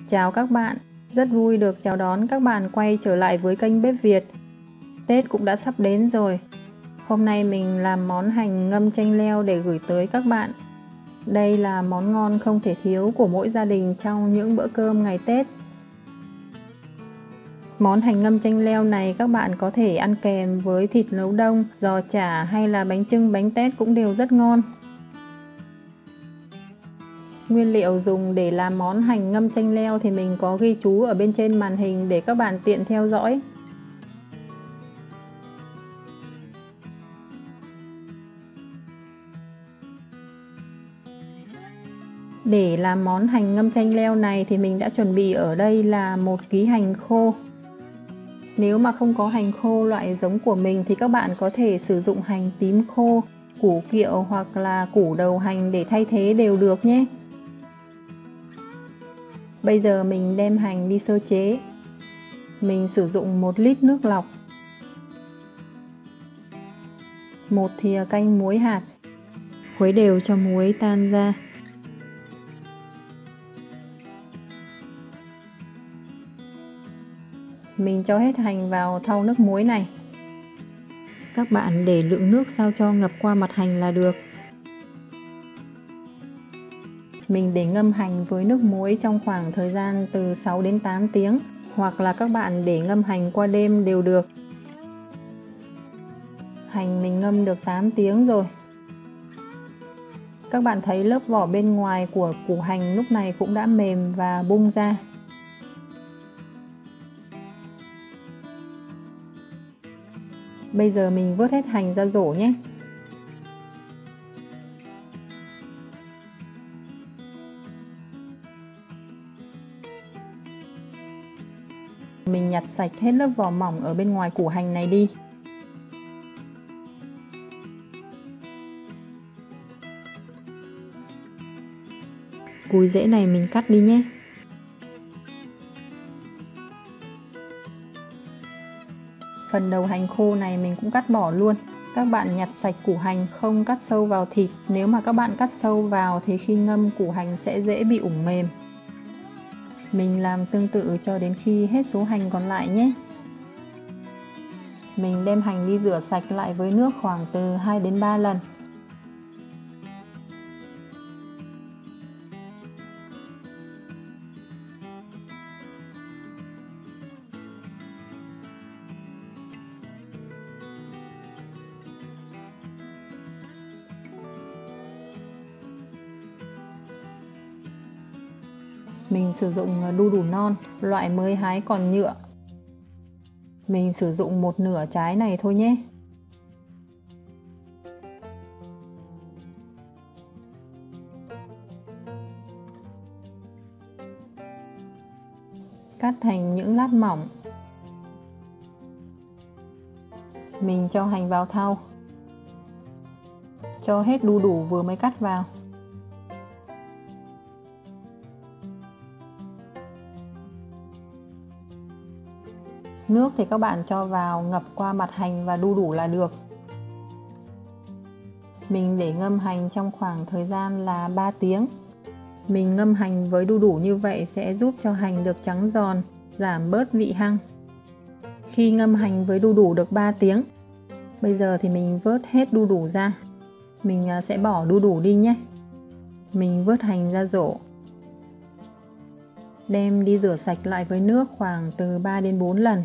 Chào các bạn, rất vui được chào đón các bạn quay trở lại với kênh Bếp Việt. Tết cũng đã sắp đến rồi. Hôm nay mình làm món hành ngâm chanh leo để gửi tới các bạn. Đây là món ngon không thể thiếu của mỗi gia đình trong những bữa cơm ngày Tết. Món hành ngâm chanh leo này các bạn có thể ăn kèm với thịt nấu đông, giò chả hay là bánh chưng bánh tét cũng đều rất ngon. Nguyên liệu dùng để làm món hành ngâm chanh leo thì mình có ghi chú ở bên trên màn hình để các bạn tiện theo dõi. Để làm món hành ngâm chanh leo này thì mình đã chuẩn bị ở đây là 1 kg hành khô. Nếu mà không có hành khô loại giống của mình thì các bạn có thể sử dụng hành tím khô, củ kiệu hoặc là củ đầu hành để thay thế đều được nhé. Bây giờ mình đem hành đi sơ chế. Mình sử dụng 1 lít nước lọc, 1 thìa canh muối hạt, khuấy đều cho muối tan ra. Mình cho hết hành vào thau nước muối này. Các bạn để lượng nước sao cho ngập qua mặt hành là được. Mình để ngâm hành với nước muối trong khoảng thời gian từ 6 đến 8 tiếng, hoặc là các bạn để ngâm hành qua đêm đều được. Hành mình ngâm được 8 tiếng rồi. Các bạn thấy lớp vỏ bên ngoài của củ hành lúc này cũng đã mềm và bung ra. Bây giờ mình vớt hết hành ra rổ nhé. Mình nhặt sạch hết lớp vỏ mỏng ở bên ngoài củ hành này đi. Cùi rễ này mình cắt đi nhé. Phần đầu hành khô này mình cũng cắt bỏ luôn. Các bạn nhặt sạch củ hành, không cắt sâu vào thịt. Nếu mà các bạn cắt sâu vào thì khi ngâm củ hành sẽ dễ bị ủng mềm. Mình làm tương tự cho đến khi hết số hành còn lại nhé. Mình đem hành đi rửa sạch lại với nước khoảng từ 2 đến 3 lần. Mình sử dụng đu đủ non, loại mới hái còn nhựa. Mình sử dụng 1/2 trái này thôi nhé. Cắt thành những lát mỏng. Mình cho hành vào thau. Cho hết đu đủ vừa mới cắt vào. Nước thì các bạn cho vào ngập qua mặt hành và đu đủ là được. Mình để ngâm hành trong khoảng thời gian là 3 tiếng. Mình ngâm hành với đu đủ như vậy sẽ giúp cho hành được trắng giòn, giảm bớt vị hăng. Khi ngâm hành với đu đủ được 3 tiếng, bây giờ thì mình vớt hết đu đủ ra. Mình sẽ bỏ đu đủ đi nhé. Mình vớt hành ra rổ. Đem đi rửa sạch lại với nước khoảng từ 3 đến 4 lần.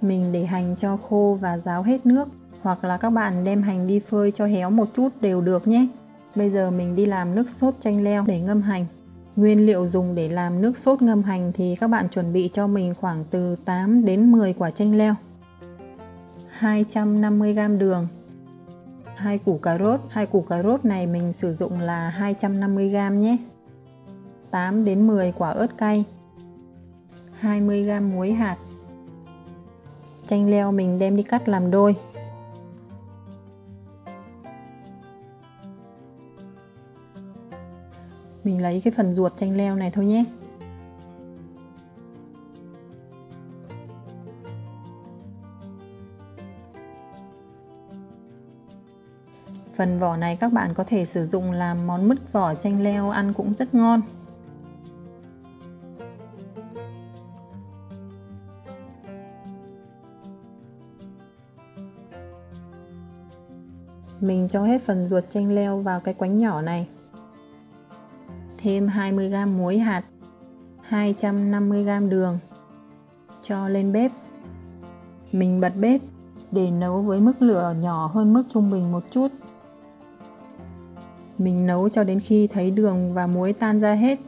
Mình để hành cho khô và ráo hết nước, hoặc là các bạn đem hành đi phơi cho héo một chút đều được nhé. Bây giờ mình đi làm nước sốt chanh leo để ngâm hành. Nguyên liệu dùng để làm nước sốt ngâm hành thì các bạn chuẩn bị cho mình khoảng từ 8 đến 10 quả chanh leo, 250g đường, 2 củ cà rốt. 2 củ cà rốt này mình sử dụng là 250g nhé. 8 đến 10 quả ớt cay, 20g muối hạt. Chanh leo mình đem đi cắt làm đôi. Mình lấy cái phần ruột chanh leo này thôi nhé. Phần vỏ này các bạn có thể sử dụng làm món mứt vỏ chanh leo, ăn cũng rất ngon. Mình cho hết phần ruột chanh leo vào cái quánh nhỏ này. Thêm 20g muối hạt, 250g đường. Cho lên bếp. Mình bật bếp để nấu với mức lửa nhỏ hơn mức trung bình một chút. Mình nấu cho đến khi thấy đường và muối tan ra hết.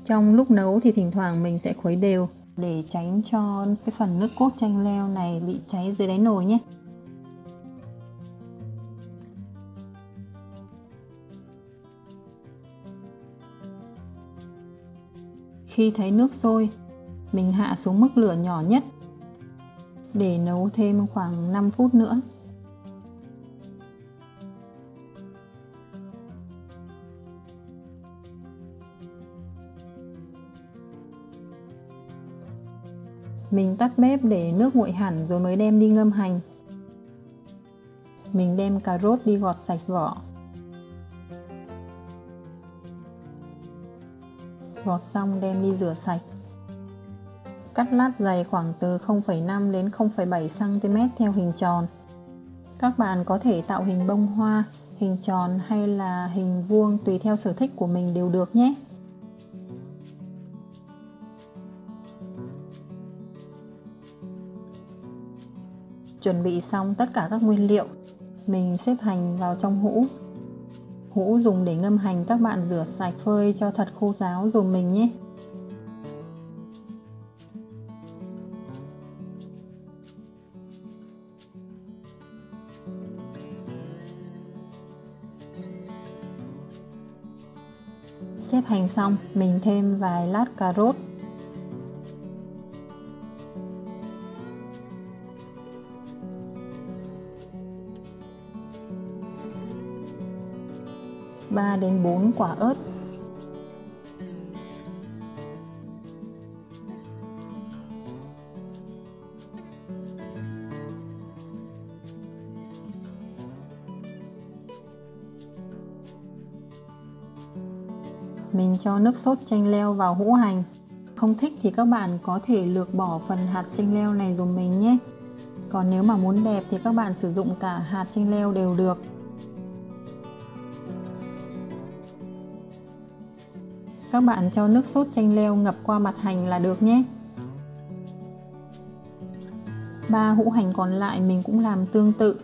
Trong lúc nấu thì thỉnh thoảng mình sẽ khuấy đều để tránh cho cái phần nước cốt chanh leo này bị cháy dưới đáy nồi nhé. Khi thấy nước sôi, mình hạ xuống mức lửa nhỏ nhất để nấu thêm khoảng 5 phút nữa. Mình tắt bếp để nước nguội hẳn rồi mới đem đi ngâm hành. Mình đem cà rốt đi gọt sạch vỏ. Gọt xong đem đi rửa sạch. Cắt lát dày khoảng từ 0,5 đến 0,7 cm theo hình tròn. Các bạn có thể tạo hình bông hoa, hình tròn hay là hình vuông tùy theo sở thích của mình đều được nhé. Chuẩn bị xong tất cả các nguyên liệu, mình xếp hành vào trong hũ. Hũ dùng để ngâm hành các bạn rửa sạch phơi cho thật khô ráo dùm mình nhé. Xếp hành xong, mình thêm vài lát cà rốt. Ba đến 4 quả ớt. Mình cho nước sốt chanh leo vào hũ hành. Không thích thì các bạn có thể lược bỏ phần hạt chanh leo này dùm mình nhé. Còn nếu mà muốn đẹp thì các bạn sử dụng cả hạt chanh leo đều được. Các bạn cho nước sốt chanh leo ngập qua mặt hành là được nhé. 3 hũ hành còn lại mình cũng làm tương tự.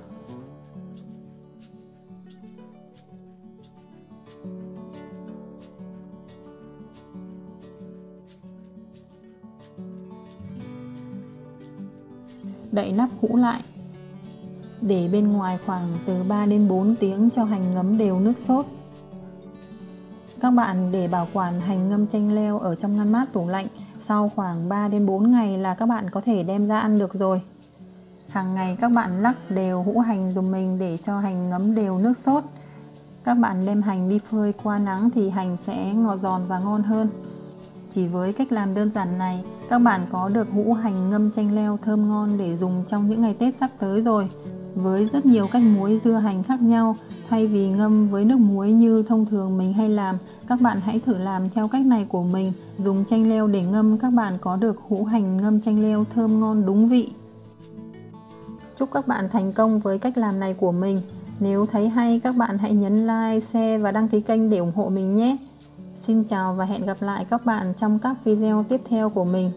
Đậy nắp hũ lại. Để bên ngoài khoảng từ 3 đến 4 tiếng cho hành ngấm đều nước sốt. Các bạn để bảo quản hành ngâm chanh leo ở trong ngăn mát tủ lạnh. Sau khoảng 3 đến 4 ngày là các bạn có thể đem ra ăn được rồi. Hàng ngày các bạn lắc đều hũ hành dùm mình để cho hành ngấm đều nước sốt. Các bạn đem hành đi phơi qua nắng thì hành sẽ ngọt giòn và ngon hơn. Chỉ với cách làm đơn giản này, các bạn có được hũ hành ngâm chanh leo thơm ngon để dùng trong những ngày Tết sắp tới rồi. Với rất nhiều cách muối dưa hành khác nhau, thay vì ngâm với nước muối như thông thường mình hay làm, các bạn hãy thử làm theo cách này của mình. Dùng chanh leo để ngâm, các bạn có được hũ hành ngâm chanh leo thơm ngon đúng vị. Chúc các bạn thành công với cách làm này của mình. Nếu thấy hay, các bạn hãy nhấn like, share và đăng ký kênh để ủng hộ mình nhé. Xin chào và hẹn gặp lại các bạn trong các video tiếp theo của mình.